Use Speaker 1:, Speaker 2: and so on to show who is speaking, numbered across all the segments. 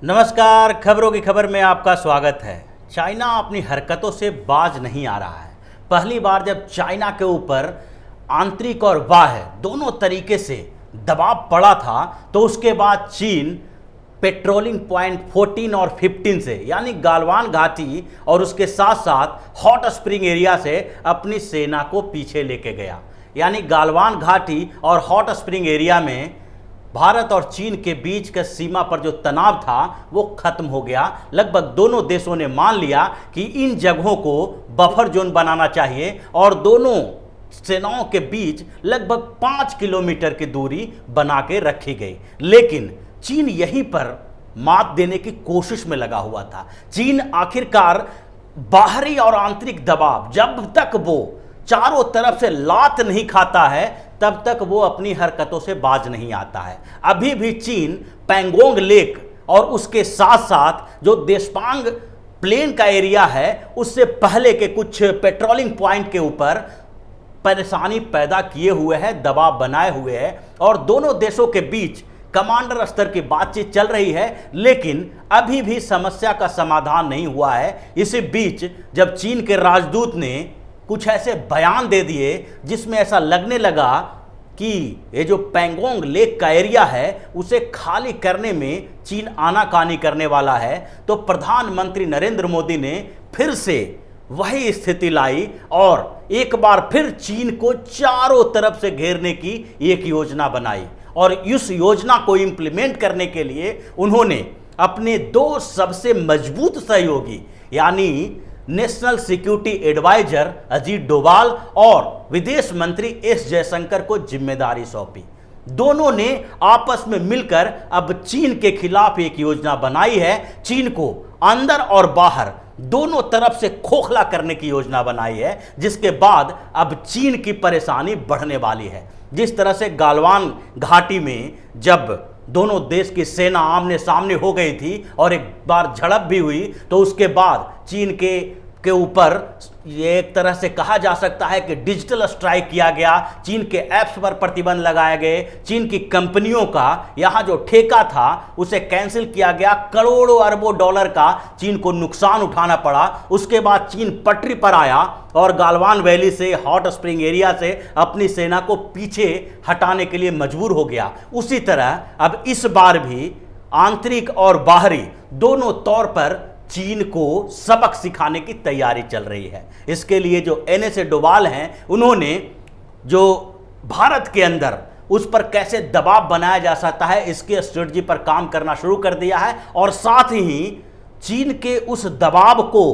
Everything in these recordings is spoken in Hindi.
Speaker 1: नमस्कार, खबरों की खबर में आपका स्वागत है। चाइना अपनी हरकतों से बाज नहीं आ रहा है। पहली बार जब चाइना के ऊपर आंतरिक और बाह्य दोनों तरीके से दबाव पड़ा था तो उसके बाद चीन पेट्रोलिंग पॉइंट 14 और 15 से यानी गालवान घाटी और उसके साथ साथ हॉट स्प्रिंग एरिया से अपनी सेना को पीछे लेके गया। यानी गालवान घाटी और हॉट स्प्रिंग एरिया में भारत और चीन के बीच के सीमा पर जो तनाव था वो खत्म हो गया। लगभग दोनों देशों ने मान लिया कि इन जगहों को बफर जोन बनाना चाहिए और दोनों सेनाओं के बीच लगभग 5 किलोमीटर की दूरी बना के रखी गई। लेकिन चीन यहीं पर मात देने की कोशिश में लगा हुआ था। चीन आखिरकार बाहरी और आंतरिक दबाव, जब तक वो चारों तरफ से लात नहीं खाता है तब तक वो अपनी हरकतों से बाज नहीं आता है। अभी भी चीन पैंगोंग लेक और उसके साथ साथ जो देशपांग प्लेन का एरिया है उससे पहले के कुछ पेट्रोलिंग पॉइंट के ऊपर परेशानी पैदा किए हुए है, दबाव बनाए हुए है और दोनों देशों के बीच कमांडर स्तर की बातचीत चल रही है। लेकिन अभी भी समस्या का समाधान नहीं हुआ है। इसी बीच जब चीन के राजदूत ने कुछ ऐसे बयान दे दिए जिसमें ऐसा लगने लगा कि ये जो पैंगोंग लेक का एरिया है उसे खाली करने में चीन आनाकानी करने वाला है, तो प्रधानमंत्री नरेंद्र मोदी ने फिर से वही स्थिति लाई और एक बार फिर चीन को चारों तरफ से घेरने की एक योजना बनाई। और इस योजना को इम्प्लीमेंट करने के लिए उन्होंने अपने दो सबसे मजबूत सहयोगी यानी national security adviser Ajit Doval और विदेश मंत्री एस जयशंकर को जिम्मेदारी सौंपी। दोनों ने आपस में मिलकर अब चीन के खिलाफ एक योजना बनाई है। चीन को अंदर और बाहर दोनों तरफ से खोखला करने की योजना बनाई है, जिसके बाद अब चीन की परेशानी बढ़ने वाली है। जिस तरह से गालवान घाटी में जब दोनों देश की सेना आमने सामने हो गई थी और एक बार झड़प भी हुई तो उसके बाद चीन के ऊपर ये एक तरह से कहा जा सकता है कि डिजिटल स्ट्राइक किया गया। चीन के ऐप्स पर प्रतिबंध लगाए गए। चीन की कंपनियों का यहाँ जो ठेका था उसे कैंसिल किया गया। करोड़ों अरबों डॉलर का चीन को नुकसान उठाना पड़ा। उसके बाद चीन पटरी पर आया और गालवान वैली से हॉट स्प्रिंग एरिया से अपनी सेना को पीछे हटाने के लिए मजबूर हो गया। उसी तरह अब इस बार भी आंतरिक और बाहरी दोनों तौर पर चीन को सबक सिखाने की तैयारी चल रही है। इसके लिए जो एनएस डोभाल हैं उन्होंने जो भारत के अंदर उस पर कैसे दबाव बनाया जा सकता है इसके स्ट्रेटजी पर काम करना शुरू कर दिया है और साथ ही चीन के उस दबाव को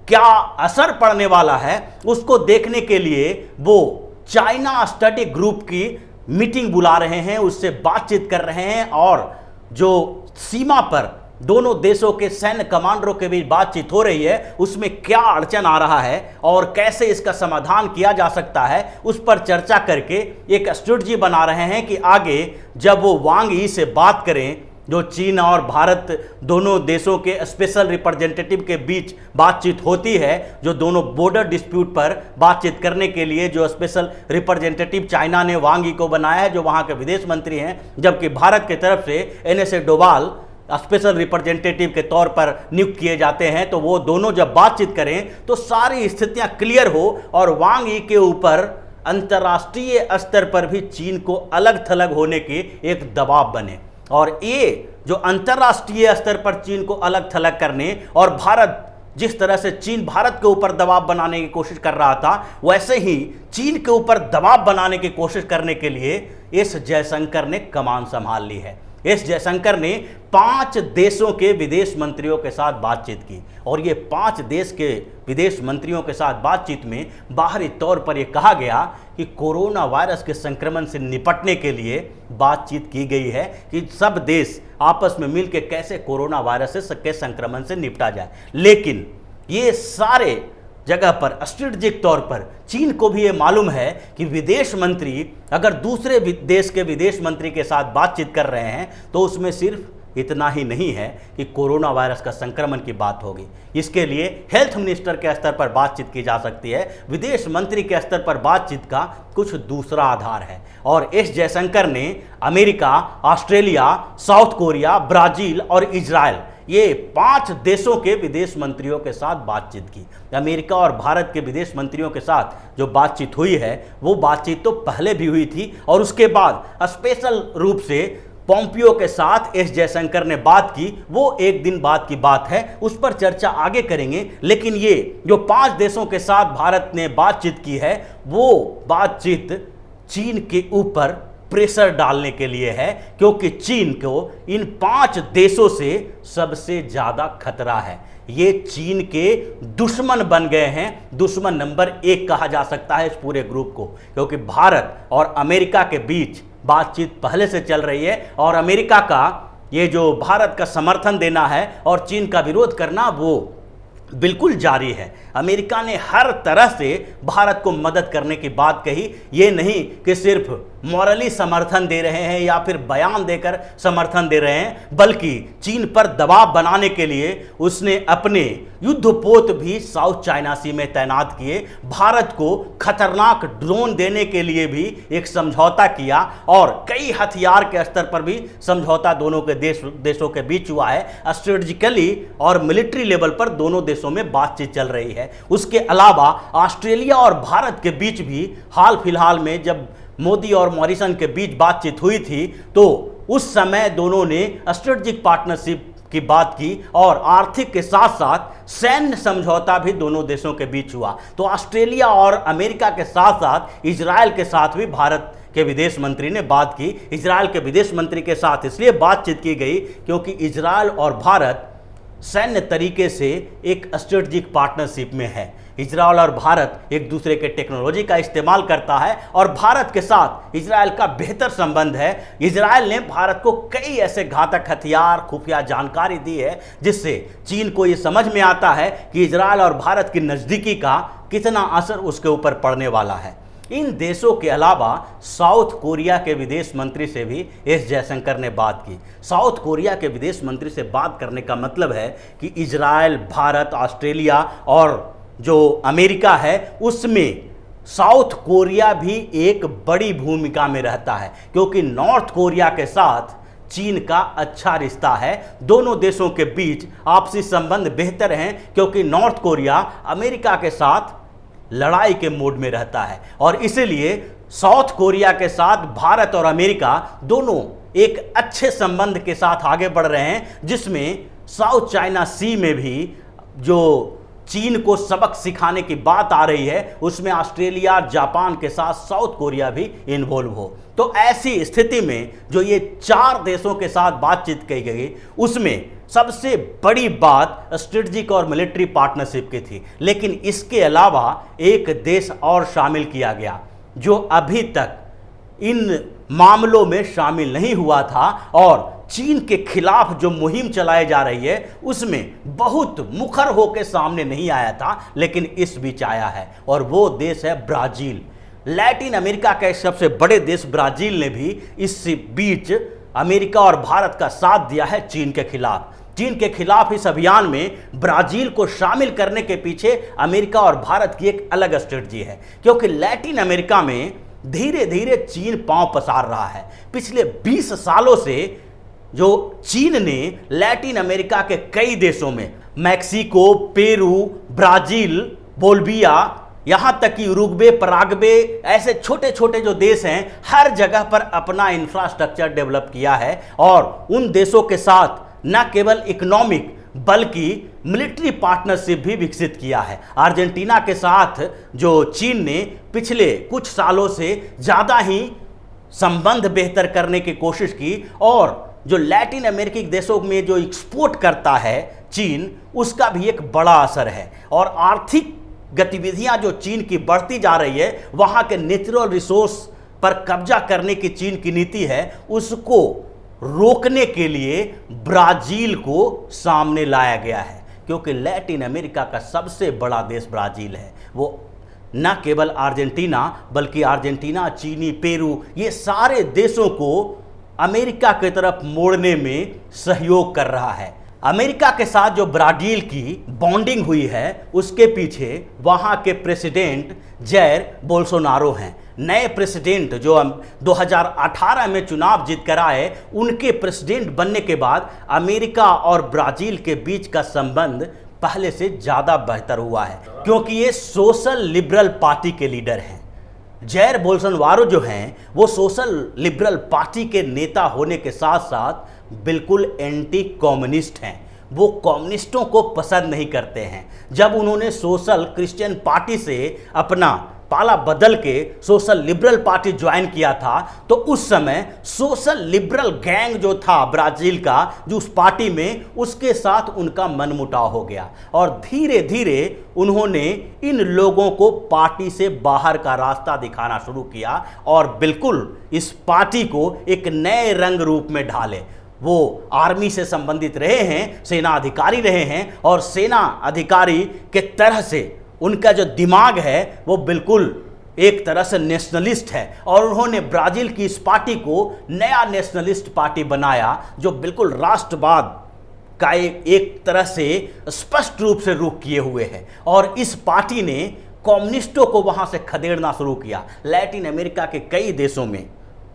Speaker 1: क्या असर पड़ने वाला है उसको देखने के लिए वो चाइना स्टडी ग्रुप की मीटिंग बुला रहे हैं, उससे बातचीत कर रहे हैं और जो सीमा पर दोनों देशों के सैन्य कमांडरों के बीच बातचीत हो रही है उसमें क्या अड़चन आ रहा है और कैसे इसका समाधान किया जा सकता है उस पर चर्चा करके एक स्ट्रेटजी बना रहे हैं कि आगे जब वो वांग यी से बात करें, जो चीन और भारत दोनों देशों के स्पेशल रिप्रेजेंटेटिव के बीच बातचीत होती है, जो दोनों बॉर्डर डिस्प्यूट पर बातचीत करने के लिए जो स्पेशल रिप्रेजेंटेटिव चाइना ने वांग यी को बनाया है जो वहाँ के विदेश मंत्री हैं, जबकि भारत की तरफ से एनएस डोभाल स्पेशल रिप्रेजेंटेटिव के तौर पर नियुक्त किए जाते हैं। तो वो दोनों जब बातचीत करें तो सारी स्थितियां क्लियर हो और वांग यी के ऊपर अंतर्राष्ट्रीय स्तर पर भी चीन को अलग थलग होने के एक दबाव बने। और ये जो अंतर्राष्ट्रीय स्तर पर चीन को अलग थलग करने और भारत जिस तरह से चीन भारत के ऊपर दबाव बनाने की कोशिश कर रहा था वैसे ही चीन के ऊपर दबाव बनाने की कोशिश करने के लिए एस जयशंकर ने कमान संभाल ली है। एस जयशंकर ने 5 देशों के विदेश मंत्रियों के साथ बातचीत की और ये 5 देश के विदेश मंत्रियों के साथ बातचीत में बाहरी तौर पर यह कहा गया कि कोरोना वायरस के संक्रमण से निपटने के लिए बातचीत की गई है कि सब देश आपस में मिलकर कैसे कोरोना वायरस के संक्रमण से निपटा जाए। लेकिन ये सारे जगह पर स्ट्रेटेजिक तौर पर चीन को भी ये मालूम है कि विदेश मंत्री अगर दूसरे देश के विदेश मंत्री के साथ बातचीत कर रहे हैं तो उसमें सिर्फ इतना ही नहीं है कि कोरोना वायरस का संक्रमण की बात होगी। इसके लिए हेल्थ मिनिस्टर के स्तर पर बातचीत की जा सकती है, विदेश मंत्री के स्तर पर बातचीत का कुछ दूसरा आधार है। और एस जयशंकर ने America, Australia, south Korea, Brazil और इजराइल ये 5 देशों के विदेश मंत्रियों के साथ बातचीत की। अमेरिका और भारत के विदेश मंत्रियों के साथ जो बातचीत हुई है वो बातचीत तो पहले भी हुई थी, और उसके बाद स्पेशल रूप से पोम्पियो के साथ एस जयशंकर ने बात की। वो एक दिन बाद की बात है, उस पर चर्चा आगे करेंगे। लेकिन ये जो 5 देशों के साथ भारत ने बातचीत की है वो बातचीत चीन के ऊपर प्रेशर डालने के लिए है, क्योंकि चीन को इन 5 देशों से सबसे ज्यादा खतरा है। ये चीन के दुश्मन बन गए हैं, दुश्मन नंबर 1 कहा जा सकता है इस पूरे ग्रुप को, क्योंकि भारत और अमेरिका के बीच बातचीत पहले से चल रही है, और अमेरिका का ये जो भारत का समर्थन देना है और चीन का विरोध करना वो बिल्कुल जारी है। अमेरिका ने हर तरह से भारत को मदद करने की बात कही, ये नहीं कि सिर्फ मॉरली समर्थन दे रहे हैं या फिर बयान देकर समर्थन दे रहे हैं, बल्कि चीन पर दबाव बनाने के लिए उसने अपने युद्धपोत भी साउथ चाइना सी में तैनात किए। भारत को खतरनाक ड्रोन देने के लिए भी एक समझौता किया, और कई हथियार के स्तर पर भी समझौता दोनों के देशों के बीच हुआ है। स्ट्रेटेजिकली और मिलिट्री लेवल पर दोनों देशों में बातचीत चल रही है। उसके अलावा ऑस्ट्रेलिया और भारत के बीच भी हाल फिलहाल में जब मोदी और मॉरिसन के बीच बातचीत हुई थी तो उस समय दोनों ने स्ट्रेटेजिक पार्टनरशिप की बात की, और आर्थिक के साथ साथ सैन्य समझौता भी दोनों देशों के बीच हुआ। तो ऑस्ट्रेलिया और अमेरिका के साथ साथ इजराइल के साथ भी भारत के विदेश मंत्री ने बात की। इजराइल के विदेश मंत्री के साथ इसलिए बातचीत की गई क्योंकि इजराइल और भारत सैन्य तरीके से एक स्ट्रेटेजिक पार्टनरशिप में है। इजराइल और भारत एक दूसरे के टेक्नोलॉजी का इस्तेमाल करता है, और भारत के साथ इजराइल का बेहतर संबंध है। इजराइल ने भारत को कई ऐसे घातक हथियार, खुफिया जानकारी दी है जिससे चीन को ये समझ में आता है कि इजराइल और भारत की नज़दीकी का कितना असर उसके ऊपर पड़ने वाला है। इन देशों के अलावा साउथ कोरिया के विदेश मंत्री से भी एस जयशंकर ने बात की। साउथ कोरिया के विदेश मंत्री से बात करने का मतलब है कि इजराइल, भारत, ऑस्ट्रेलिया और जो अमेरिका है उसमें साउथ कोरिया भी एक बड़ी भूमिका में रहता है, क्योंकि नॉर्थ कोरिया के साथ चीन का अच्छा रिश्ता है। दोनों देशों के बीच आपसी संबंध बेहतर हैं, क्योंकि नॉर्थ कोरिया अमेरिका के साथ लड़ाई के मोड में रहता है, और इसीलिए साउथ कोरिया के साथ भारत और अमेरिका दोनों एक अच्छे संबंध के साथ आगे बढ़ रहे हैं, जिसमें साउथ चाइना सी में भी जो चीन को सबक सिखाने की बात आ रही है उसमें ऑस्ट्रेलिया, जापान के साथ साउथ कोरिया भी इन्वॉल्व हो। तो ऐसी स्थिति में जो ये 4 देशों के साथ बातचीत की गई उसमें सबसे बड़ी बात स्ट्रेटेजिक और मिलिट्री पार्टनरशिप की थी। लेकिन इसके अलावा एक देश और शामिल किया गया जो अभी तक इन मामलों में शामिल नहीं हुआ था, और चीन के खिलाफ जो मुहिम चलाई जा रही है उसमें बहुत मुखर होकर सामने नहीं आया था, लेकिन इस बीच आया है, और वो देश है ब्राजील। लैटिन अमेरिका का एक सबसे बड़े देश ब्राजील ने भी इस बीच अमेरिका और भारत का साथ दिया है चीन के खिलाफ। चीन के खिलाफ इस अभियान में ब्राजील को शामिल करने के पीछे अमेरिका और भारत की एक अलग स्ट्रेटजी है, क्योंकि लैटिन अमेरिका में धीरे धीरे चीन पांव पसार रहा है। पिछले 20 सालों से जो चीन ने लैटिन अमेरिका के कई देशों में मैक्सिको, पेरू, ब्राजील, बोलिविया, यहाँ तक कि उरुग्वे, पराग्वे, ऐसे छोटे छोटे जो देश हैं हर जगह पर अपना इंफ्रास्ट्रक्चर डेवलप किया है, और उन देशों के साथ न केवल इकोनॉमिक बल्कि मिलिट्री पार्टनरशिप भी विकसित किया है। अर्जेंटीना के साथ जो चीन ने पिछले कुछ सालों से ज़्यादा ही संबंध बेहतर करने की कोशिश की, और जो लैटिन अमेरिकी देशों में जो एक्सपोर्ट करता है चीन, उसका भी एक बड़ा असर है। और आर्थिक गतिविधियां जो चीन की बढ़ती जा रही है, वहाँ के नेचुरल रिसोर्स पर कब्जा करने की चीन की नीति है, उसको रोकने के लिए ब्राजील को सामने लाया गया है, क्योंकि लैटिन अमेरिका का सबसे बड़ा देश ब्राजील है। वो न केवल अर्जेंटीना बल्कि अर्जेंटीना, चीनी, पेरू, ये सारे देशों को अमेरिका की तरफ मोड़ने में सहयोग कर रहा है। अमेरिका के साथ जो ब्राजील की बॉन्डिंग हुई है उसके पीछे वहां के प्रेसिडेंट जैर बोल्सोनारो हैं। नए प्रेसिडेंट जो 2018 में चुनाव जीत कर आए, उनके प्रेसिडेंट बनने के बाद अमेरिका और ब्राजील के बीच का संबंध पहले से ज़्यादा बेहतर हुआ है, क्योंकि ये सोशल लिबरल पार्टी के लीडर हैं। जैर बोल्सोनारो जो हैं वो सोशल लिबरल पार्टी के नेता होने के साथ साथ बिल्कुल एंटी कम्युनिस्ट हैं। वो कम्युनिस्टों को पसंद नहीं करते हैं। जब उन्होंने सोशल क्रिश्चियन पार्टी से अपना पाला बदल के सोशल लिबरल पार्टी ज्वाइन किया था, तो उस समय सोशल लिबरल गैंग जो था ब्राजील का, जो उस पार्टी में, उसके साथ उनका मनमुटाव हो गया और धीरे धीरे उन्होंने इन लोगों को पार्टी से बाहर का रास्ता दिखाना शुरू किया और बिल्कुल इस पार्टी को एक नए रंग रूप में ढाले। वो आर्मी से संबंधित रहे हैं, सेना अधिकारी रहे हैं और सेना अधिकारी के तरह से उनका जो दिमाग है वो बिल्कुल एक तरह से नेशनलिस्ट है और उन्होंने ब्राजील की इस पार्टी को नया नेशनलिस्ट पार्टी बनाया, जो बिल्कुल राष्ट्रवाद का एक तरह से स्पष्ट रूप से रुख किए हुए है। और इस पार्टी ने कम्युनिस्टों को वहां से खदेड़ना शुरू किया। लैटिन अमेरिका के कई देशों में,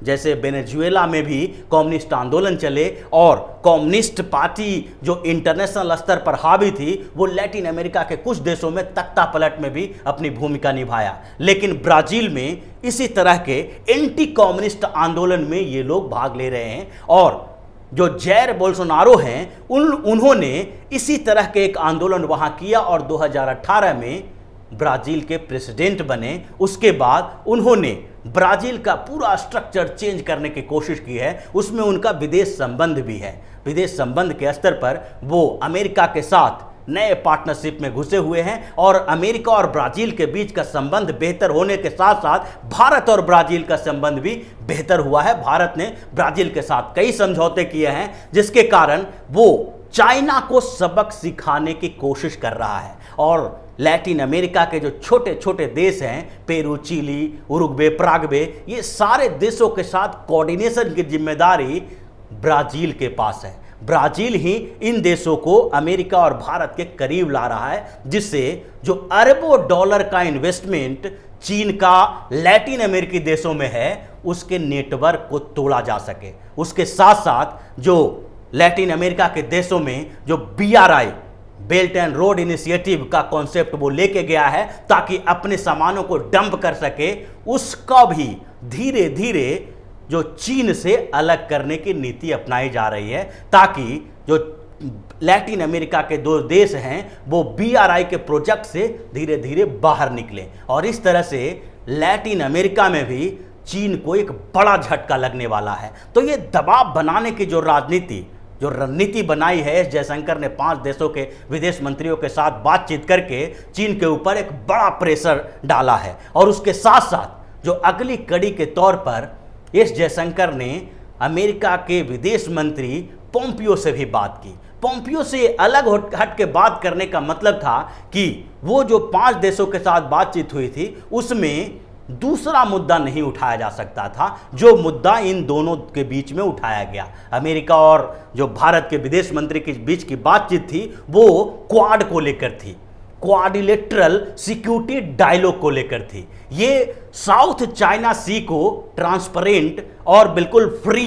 Speaker 1: जैसे वेनेजुएला में भी कम्युनिस्ट आंदोलन चले और कम्युनिस्ट पार्टी जो इंटरनेशनल स्तर पर हावी थी, वो लैटिन अमेरिका के कुछ देशों में तख्ता पलट में भी अपनी भूमिका निभाया। लेकिन ब्राजील में इसी तरह के एंटी कम्युनिस्ट आंदोलन में ये लोग भाग ले रहे हैं और जो जैर बोल्सोनारो हैं उन्होंने इसी तरह के एक आंदोलन वहाँ किया और 2018 में ब्राजील के प्रेसिडेंट बने। उसके बाद उन्होंने ब्राजील का पूरा स्ट्रक्चर चेंज करने की कोशिश की है। उसमें उनका विदेश संबंध भी है। विदेश संबंध के स्तर पर वो अमेरिका के साथ नए पार्टनरशिप में घुसे हुए हैं और अमेरिका और ब्राजील के बीच का संबंध बेहतर होने के साथ साथ भारत और ब्राजील का संबंध भी बेहतर हुआ है। भारत ने ब्राजील के साथ कई समझौते किए हैं, जिसके कारण वो चाइना को सबक सिखाने की कोशिश कर रहा है। और लैटिन अमेरिका के जो छोटे छोटे देश हैं, पेरू, चिली, उरुग्वे, पराग्वे, ये सारे देशों के साथ कोऑर्डिनेशन की जिम्मेदारी ब्राजील के पास है। ब्राजील ही इन देशों को अमेरिका और भारत के करीब ला रहा है, जिससे जो अरबों डॉलर का इन्वेस्टमेंट चीन का लैटिन अमेरिकी देशों में है, उसके नेटवर्क को तोड़ा जा सके। उसके साथ साथ जो लैटिन अमेरिका के देशों में जो BRI, belt and road initiative का कॉन्सेप्ट वो लेके गया है ताकि अपने सामानों को डंप कर सके, उसका भी धीरे धीरे जो चीन से अलग करने की नीति अपनाई जा रही है, ताकि जो लैटिन अमेरिका के दो देश हैं वो BRI के प्रोजेक्ट से धीरे धीरे बाहर निकले। और इस तरह से लैटिन अमेरिका में भी चीन को एक बड़ा झटका लगने वाला है। तो ये दबाव बनाने की जो रणनीति बनाई है, एस जयशंकर ने 5 देशों के विदेश मंत्रियों के साथ बातचीत करके चीन के ऊपर एक बड़ा प्रेशर डाला है। और उसके साथ साथ जो अगली कड़ी के तौर पर एस जयशंकर ने अमेरिका के विदेश मंत्री पोम्पियो से भी बात की। पोम्पियो से अलग हट के बात करने का मतलब था कि वो जो 5 देशों के साथ बातचीत हुई थी उसमें दूसरा मुद्दा नहीं उठाया जा सकता था, जो मुद्दा इन दोनों के बीच में उठाया गया। अमेरिका और जो भारत के विदेश मंत्री के बीच की बातचीत थी वो क्वाड को लेकर थी, क्वाड्रिलेटरल सिक्योरिटी डायलॉग को लेकर थी। ये साउथ चाइना सी को ट्रांसपेरेंट और बिल्कुल फ्री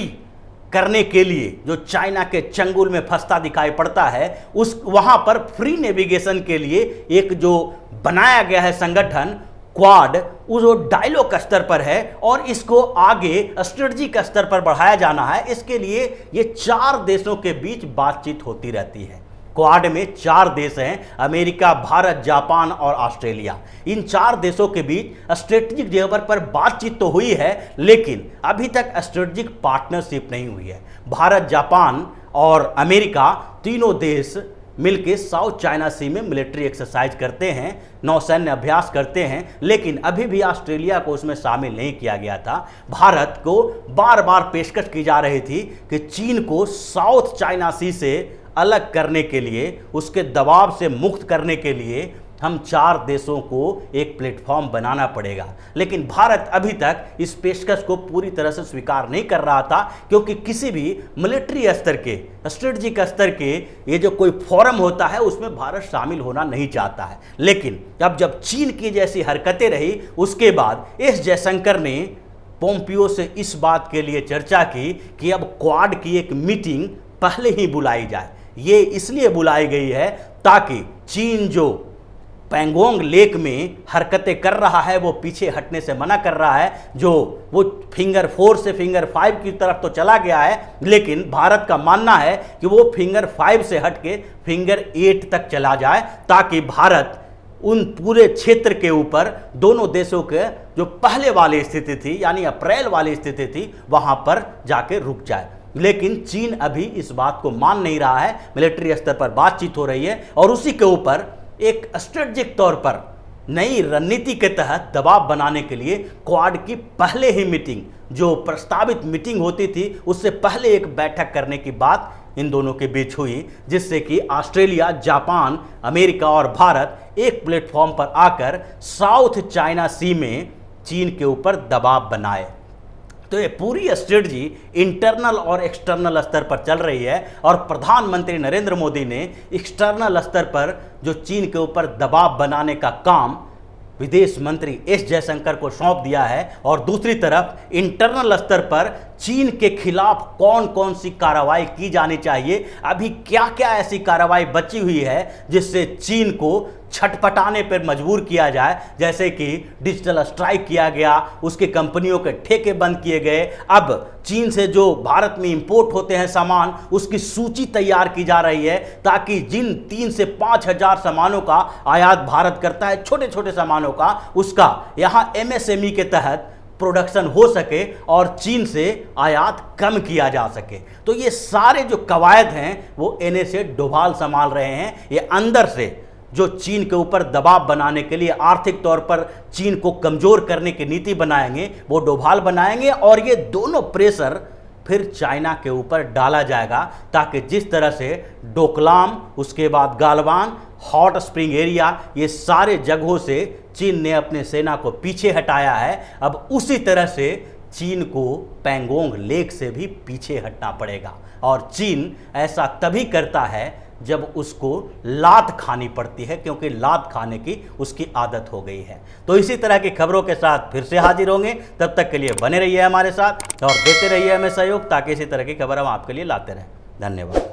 Speaker 1: करने के लिए, जो चाइना के चंगुल में फंसता दिखाई पड़ता है, उस वहां पर फ्री नेविगेशन के लिए एक जो बनाया गया है संगठन क्वाड, उस डायलॉग स्तर पर है और इसको आगे स्ट्रेटजिक स्तर पर बढ़ाया जाना है। इसके लिए ये 4 देशों के बीच बातचीत होती रहती है। क्वाड में 4 देश हैं, अमेरिका, भारत, जापान और ऑस्ट्रेलिया। इन 4 देशों के बीच स्ट्रेटजिक लेवल पर बातचीत तो हुई है, लेकिन अभी तक स्ट्रेटजिक पार्टनरशिप नहीं हुई है। भारत, जापान और अमेरिका तीनों देश मिलकर साउथ चाइना सी में मिलिट्री एक्सरसाइज करते हैं, नौसैन्य अभ्यास करते हैं, लेकिन अभी भी ऑस्ट्रेलिया को उसमें शामिल नहीं किया गया था। भारत को बार बार पेशकश की जा रही थी कि चीन को साउथ चाइना सी से अलग करने के लिए, उसके दबाव से मुक्त करने के लिए हम 4 देशों को एक प्लेटफॉर्म बनाना पड़ेगा। लेकिन भारत अभी तक इस पेशकश को पूरी तरह से स्वीकार नहीं कर रहा था, क्योंकि किसी भी मिलिट्री स्तर के, स्ट्रेटजिक स्तर के ये जो कोई फोरम होता है उसमें भारत शामिल होना नहीं चाहता है। लेकिन अब जब चीन की जैसी हरकतें रही, उसके बाद एस जयशंकर ने पोम्पियो से इस बात के लिए चर्चा की कि अब क्वाड की एक मीटिंग पहले ही बुलाई जाए। ये इसलिए बुलाई गई है ताकि चीन जो पैंगोंग लेक में हरकतें कर रहा है वो पीछे हटने से मना कर रहा है। जो वो फिंगर 4 से फिंगर 5 की तरफ तो चला गया है, लेकिन भारत का मानना है कि वो फिंगर 5 से हट के फिंगर 8 तक चला जाए, ताकि भारत उन पूरे क्षेत्र के ऊपर दोनों देशों के जो पहले वाली स्थिति थी, यानी अप्रैल वाली स्थिति थी, वहां पर जाके रुक जाए। लेकिन चीन अभी इस बात को मान नहीं रहा है। मिलिट्री स्तर पर बातचीत हो रही है और उसी के ऊपर एक स्ट्रेटजिक तौर पर नई रणनीति के तहत दबाव बनाने के लिए क्वाड की पहले ही मीटिंग, जो प्रस्तावित मीटिंग होती थी, उससे पहले एक बैठक करने की बात इन दोनों के बीच हुई, जिससे कि ऑस्ट्रेलिया, जापान, अमेरिका और भारत एक प्लेटफॉर्म पर आकर साउथ चाइना सी में चीन के ऊपर दबाव बनाए। तो ये पूरी स्ट्रेटजी इंटरनल और एक्सटर्नल स्तर पर चल रही है और प्रधानमंत्री नरेंद्र मोदी ने एक्सटर्नल स्तर पर जो चीन के ऊपर दबाव बनाने का काम विदेश मंत्री एस जयशंकर को सौंप दिया है, और दूसरी तरफ इंटरनल स्तर पर चीन के खिलाफ कौन कौन सी कार्रवाई की जानी चाहिए, अभी क्या क्या ऐसी कार्रवाई बची हुई है जिससे चीन को छटपटाने पर मजबूर किया जाए। जैसे कि डिजिटल स्ट्राइक किया गया, उसके कंपनियों के ठेके बंद किए गए, अब चीन से जो भारत में इंपोर्ट होते हैं सामान, उसकी सूची तैयार की जा रही है, ताकि जिन 3 से 5 हजार सामानों का आयात भारत करता है, छोटे छोटे सामानों का, उसका यहाँ एमएसएमई के तहत प्रोडक्शन हो सके और चीन से आयात कम किया जा सके। तो ये सारे जो कवायद हैं वो एनएसए डोभाल संभाल रहे हैं। ये अंदर से जो चीन के ऊपर दबाव बनाने के लिए, आर्थिक तौर पर चीन को कमजोर करने की नीति बनाएंगे, वो डोभाल बनाएंगे, और ये दोनों प्रेशर फिर चाइना के ऊपर डाला जाएगा, ताकि जिस तरह से डोकलाम, उसके बाद गालवान, हॉट स्प्रिंग एरिया, ये सारे जगहों से चीन ने अपने सेना को पीछे हटाया है, अब उसी तरह से चीन को पैंगोंग लेक से भी पीछे हटना पड़ेगा। और चीन ऐसा तभी करता है जब उसको लात खानी पड़ती है, क्योंकि लात खाने की उसकी आदत हो गई है। तो इसी तरह की खबरों के साथ फिर से हाजिर होंगे, तब तक के लिए बने रहिए हमारे साथ और देते रहिए हमें सहयोग, ताकि इसी तरह की खबर हम आपके लिए लाते रहें। धन्यवाद।